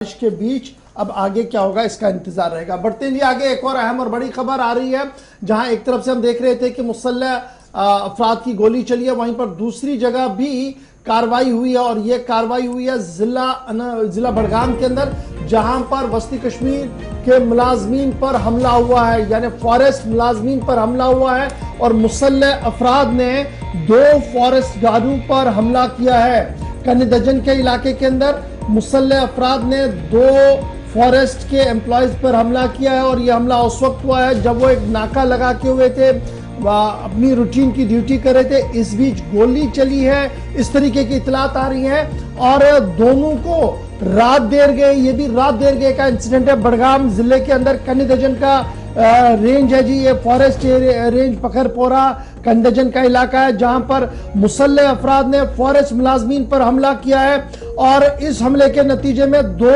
बारिश के बीच अब आगे क्या होगा इसका इंतजार रहेगा। बढ़ते हैं आगे, एक और अहम और बड़ी खबर आ रही है, जहां एक तरफ से हम देख रहे थे कि मुसल्लह अफराद की गोली चली है, वहीं पर दूसरी जगह भी कार्रवाई हुई है और यह कार्रवाई हुई है जिला बड़गाम के अंदर, जहां पर वस्ती कश्मीर के मुलाजमीन पर हमला हुआ है, यानी फॉरेस्ट मुलाजमीन पर हमला हुआ है और मुसल्लह अफराद ने 2 फॉरेस्ट गार्डों पर हमला किया है। कनिदजन के इलाके के अंदर मुसल्लह अफराद ने 2 फॉरेस्ट के एम्प्लॉयज पर हमला किया है और यह हमला उस वक्त हुआ है जब वो एक नाका लगा के हुए थे, अपनी रूटीन की ड्यूटी कर रहे थे। इस बीच गोली चली है, इस तरीके की इतलात आ रही है और दोनों को रात देर गए, ये भी रात देर गए का इंसिडेंट है। बड़गाम जिले के अंदर कनिदजन का रेंज है जी, ये फॉरेस्ट रेंज पखरपोरा कनिदजन का इलाका है, जहां पर मुसल्लह अफराद ने फॉरेस्ट मुलाजमीन पर हमला किया है और इस हमले के नतीजे में 2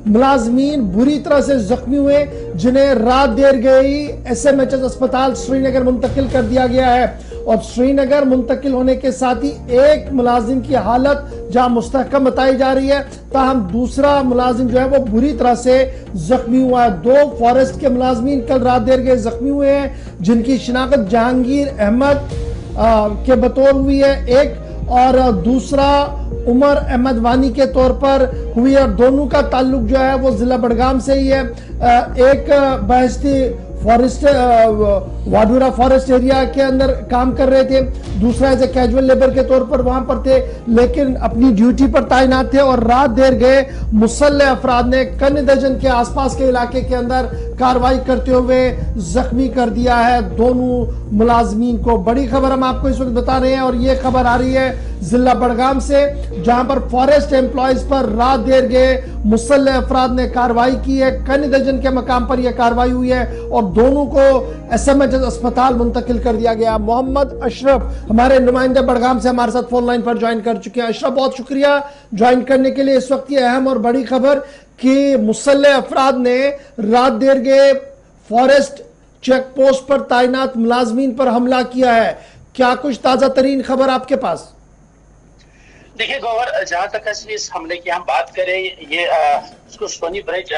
मुलाजमीन बुरी तरह से जख्मी हुए, जिन्हें रात देर गई SMHS अस्पताल श्रीनगर मुंतकिल कर दिया गया है और श्रीनगर मुंतकिल होने के साथ ही एक मुलाजिम की हालत जहां मुस्तहकम बताई जा रही है, ताहम दूसरा मुलाजिम जो है वो बुरी तरह से जख्मी हुआ है। 2 फॉरेस्ट के मुलाजमीन कल रात देर गए जख्मी हुए हैं, जिनकी शिनाख्त जहांगीर अहमद के बतौर हुई है एक, और दूसरा उमर अहमद वानी के तौर पर हुई है और दोनों का ताल्लुक जो है वो जिला बड़गाम से ही है। एक बहस्ती फॉरेस्ट वाडूरा फॉरेस्ट एरिया के अंदर काम कर रहे थे, दूसरा एज ए कैजुअल लेबर के तौर पर वहां पर थे, लेकिन अपनी ड्यूटी पर तैनात थे और रात देर गए मुसल्लह अफराद ने कनिदजन के आसपास के इलाके के अंदर कार्रवाई करते हुए जख्मी कर दिया है दोनों मुलाजमीन को। बड़ी खबर हम आपको इस वक्त बता रहे हैं और ये खबर आ रही है जिला बड़गाम से, जहां पर फॉरेस्ट एम्प्लॉयज पर रात देर गए मुसल्लह अफराद ने कार्रवाई की है। कनिदजन के मकाम पर यह कार्रवाई हुई है और दोनों को SMHS अस्पताल मुंतकिल कर दिया गया। मोहम्मद अशरफ हमारे नुमाइंदे बड़गाम से हमारे साथ फोन लाइन पर ज्वाइन कर चुके हैं। अशरफ, बहुत शुक्रिया ज्वाइन करने के लिए। इस वक्त की अहम और बड़ी खबर कि मुसल्लह अफराद ने रात देर गए फॉरेस्ट चेक पोस्ट पर तैनात मुलाजमीन पर हमला किया है। क्या कुछ ताजा तरीन खबर आपके पास? देखिए गौहर, जहां तक इस हमले की हम बात करें, ये उसको सोनी ब्रिज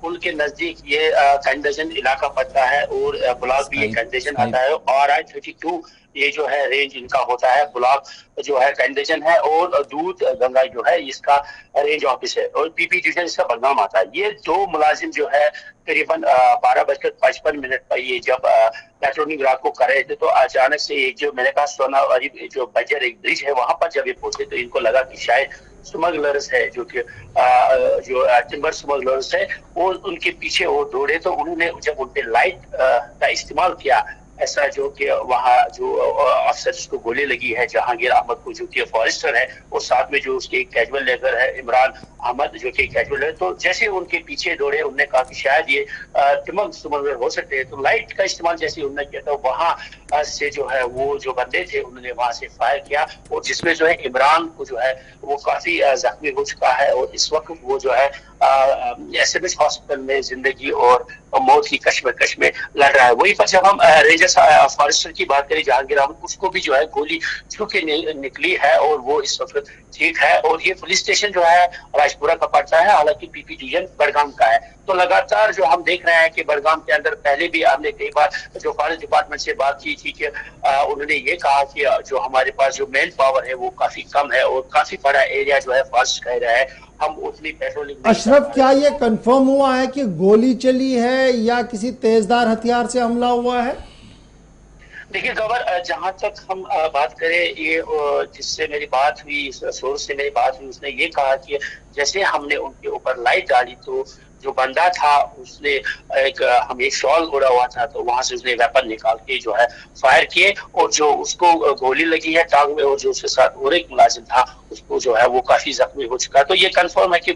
पुल के नजदीक ये कनिदजन इलाका पड़ता है और ब्लॉक भी ये कनिदजन आता है और RI-32 ये जो है रेंज इनका होता है, ब्लॉक जो है कनिदजन है और दूध गंगा जो है इसका रेंज ऑफिस है और PP डिवीजन इसका बड़गाम आता है। ये 2 मुलाजिम जो है करीबन 12:55 पर ये जब पेट्रोलिंग रात को कर रहे थे तो अचानक से एक जो मैंने कहा सोना जो बजर एक ब्रिज है वहां पर जब ये पहुंचे तो इनको लगा कि शायद स्मगलर्स है, जो कि जो टिम्बर स्मगलर्स है, वो उनके पीछे वो दौड़े तो उन्होंने जब उन पे लाइट का इस्तेमाल किया, ऐसा जो कि वहाँ जो अफसर को गोली लगी है जहांगीर अहमद को जो कि फॉरेस्टर है और साथ में जो उसके कैजुअल लेबर है इमरान अहमद जो कि कैजुअल है, तो जैसे उनके पीछे दौड़े उन्होंने कहा कि शायद ये स्मगलर हो सकते हैं, तो लाइट का इस्तेमाल जैसे उन्होंने किया तो वहां से जो है वो जो बंदे थे उन्होंने वहां से फायर किया और जिसमें जो है इमरान को जो है वो काफी जख्मी हो चुका है और इस वक्त वो जो है SMH हॉस्पिटल में जिंदगी और मौत की कश्मकश में लड़ रहा है। वहीं पर जब हम रेंजर फॉरेस्टर की बात करें जहांगीर अहमद, उसको भी जो है गोली छू के निकली है और वो इस वक्त ठीक है और ये पुलिस स्टेशन जो है राजपुरा का पड़ता है, हालांकि PP डिवीजन बड़गाम का है। तो लगातार जो हम देख रहे हैं कि बड़गाम के अंदर पहले भी हमने कई बार जो फॉरेस्ट डिपार्टमेंट से बात की थी कि उन्होंने ये कहा कि जो हमारे पास जो मैन पावर है वो काफी कम है और काफी बड़ा एरिया जो है फॉरेस्ट कह रहा है, हम उतनी पेट्रोलिंग। अशरफ, क्या ये कंफर्म हुआ है कि गोली चली है या किसी तेजदार हथियार से हमला हुआ है? देखिए गवर, जहां तक हम बात करें, ये जिससे मेरी बात हुई, सोर्स से मेरी बात हुई, उसने ये कहा कि जैसे हमने उनके ऊपर लाइट डाली तो जो बंदा था उसने एक शॉल ओढ़ा हुआ था तो वहां से उसने वेपन निकाल के जो है फायर किए और जो उसको गोली लगी है टांग में और जो उसके साथ और एक मुलाजिम था उसको जो है वो काफी जख्मी हो चुका है। तो ये कंफर्म है कि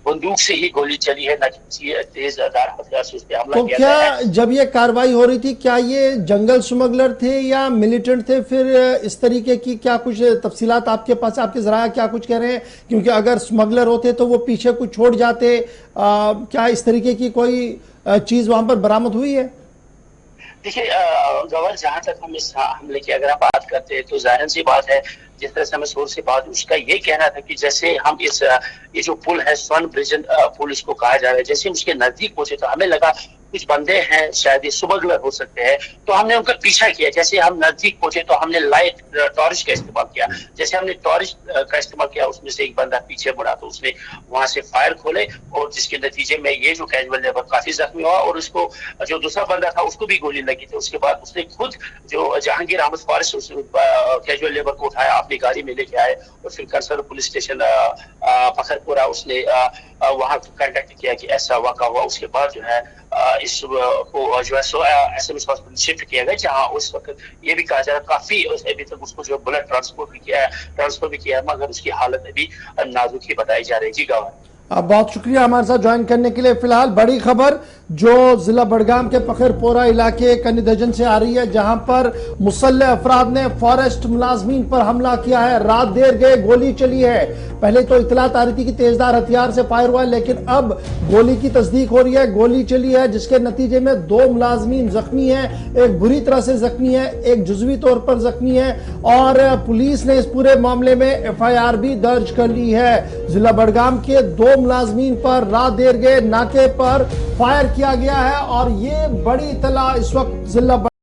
बंदूक से ही गोली चली है, न किसी तेज धार हथियार से उस पर हमला किया गया है। जब ये कार्रवाई हो रही थी क्या ये जंगल स्मगलर थे या मिलिटेंट थे? फिर इस तरीके की क्या कुछ तफसीलात आपके पास, आपके जराया क्या कुछ कह रहे हैं? क्योंकि अगर स्मगलर होते तो वो पीछे कुछ छोड़ जाते, क्या इस तरीके की कोई चीज वहां पर बरामद हुई है? देखिए गवर, जहां तक हम इस हमले की अगर आप बात करते हैं तो जाहिर सी बात है, जिस तरह से हमें सोर्स से बात, उसका ये कहना था कि जैसे हम ये जो पुल है, स्वर्ण ब्रिज पुल इसको कहा जा रहा है, जैसे हम उसके नजदीक पहुंचे तो हमें लगा कुछ बंदे हैं, शायद ये स्मगलर हो सकते हैं, तो हमने उनका पीछा किया। जैसे हम नजदीक पहुंचे तो हमने लाइट टॉर्च का इस्तेमाल किया। जैसे हमने टॉर्च का इस्तेमाल किया, उसमें से एक बंदा पीछे मुड़ा तो उसने वहां से फायर खोले, और जिसके नतीजे में ये जो कैजुअल लेबर काफी जख्मी हुआ, और उसको जो दूसरा बंदा था उसको भी गोली लगी थी। उसके बाद उसने खुद, जो जहांगीर अहमद फारिस, उसने कैजुअल लेबर को उठाया, अपनी गाड़ी में लेके आए, और फिर कंसर पुलिस स्टेशन फखरपुरा उसने वहां कांटेक्ट किया कि ऐसा वाक़ा हुआ। उसके बाद जो है इस को जो है एसएमएस हॉस्पिटल शिफ्ट किया गया, जहां उस वक्त ये भी कहा जा रहा है काफी अभी तक उसको जो ब्लड ट्रांसफर भी किया है, मगर उसकी हालत अभी नाजुक ही बताई जा रही है। जी गवाह, बहुत शुक्रिया हमारे साथ ज्वाइन करने के लिए। फिलहाल बड़ी खबर जो जिला बड़गाम के पखरपोरा इलाके कन्नी से आ रही है, जहां पर मुसल्लह अफराद ने फॉरेस्ट मुलाजमीन पर हमला किया है। रात देर गए गोली चली है। पहले तो इतलात आ रही थी कि तेजधार हथियार से फायर हुआ है, लेकिन अब गोली की तस्दीक हो रही है, गोली चली है, जिसके नतीजे में 2 मुलाजमीन जख्मी हैं। एक बुरी तरह से जख्मी है, एक जुजवी तौर पर जख्मी है, और पुलिस ने इस पूरे मामले में एफआईआर भी दर्ज कर ली है। जिला बड़गाम के 2 मुलाजमीन पर रात देर गए नाके पर फायर किया गया है, और ये बड़ी इतला इस वक्त जिला